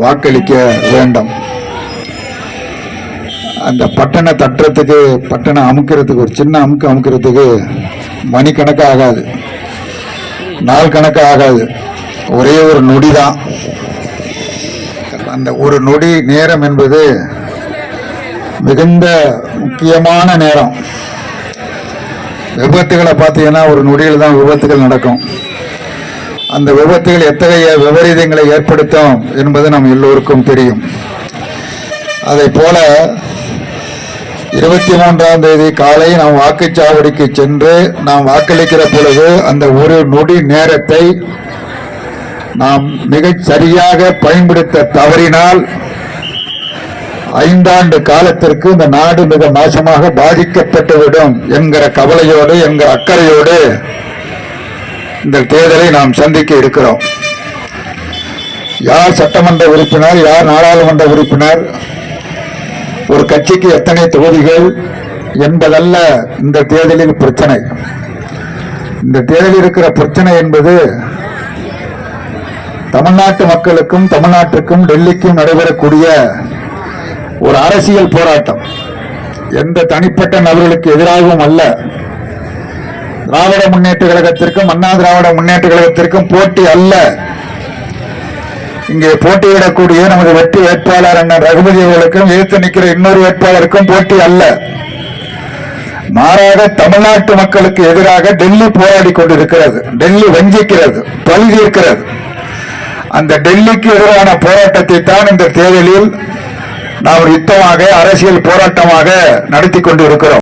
வாக்களிக்க வேண்டும். அந்த பட்டனை தட்டுறதுக்கு, பட்டனை அமுக்கிறதுக்கு, ஒரு சின்ன அமுக்கிறதுக்கு மணிக்கணக்காக ஆகாது, நாள் கணக்காக ஆகாது, ஒரே ஒரு நொடி தான். அந்த ஒரு நொடி நேரம் என்பது மிகுந்த முக்கியமான நேரம். விபத்துகளை பார்த்தீங்கன்னா ஒரு நொடியில் தான் விபத்துகள் நடக்கும். அந்த விபத்துகள் எத்தகைய விபரீதங்களை ஏற்படுத்தும் என்பது நம் எல்லோருக்கும் தெரியும். அதை போல 23ஆம் தேதி காலை நாம் வாக்குச்சாவடிக்கு சென்று நாம் வாக்களிக்கிற பொழுது அந்த ஒரு நொடி நேரத்தை நாம் மிகச் சரியாக பயன்படுத்த தவறினால் 5 ஆண்டு காலத்திற்கு இந்த நாடு மிக மோசமாக பாதிக்கப்பட்டுவிடும் என்கிற கவலையோடு, என்கிற அக்கறையோடு இந்த தேர்தலை நாம் சந்திக்க இருக்கிறோம். யார் சட்டமன்ற உறுப்பினர், யார் நாடாளுமன்ற உறுப்பினர், ஒரு கட்சிக்கு எத்தனை தொகுதிகள் என்பதல்ல இந்த தேர்தலில் பிரச்சனை. இந்த தேர்தலில் இருக்கிற பிரச்சனை என்பது தமிழ்நாட்டு மக்களுக்கும், தமிழ்நாட்டுக்கும், டெல்லிக்கும் நடைபெறக்கூடிய ஒரு அரசியல் போராட்டம். எந்த தனிப்பட்ட நபர்களுக்கு எதிராகவும் அல்ல. திராவிட முன்னேற்ற கழகத்திற்கும், அண்ணா திராவிட முன்னேற்ற கழகத்திற்கும் போட்டி அல்ல. இங்கே போட்டியிடக்கூடிய நமது வெற்றி வேட்பாளர் அண்ணன் ரகுபதி அவர்களுக்கும், எதிர்த்து நிற்கிற இன்னொரு வேட்பாளருக்கும் போட்டி அல்ல. மாறாக தமிழ்நாட்டு மக்களுக்கு எதிராக டெல்லி போராடி கொண்டிருக்கிறது. டெல்லி வஞ்சிக்கிறது, பல்கி இருக்கிறது. அந்த டெல்லிக்கு எதிரான போராட்டத்தை தான் இந்த தேர்தலில் நாம் யுத்தமாக, அரசியல் போராட்டமாக நடத்தி கொண்டிருக்கிறோம்.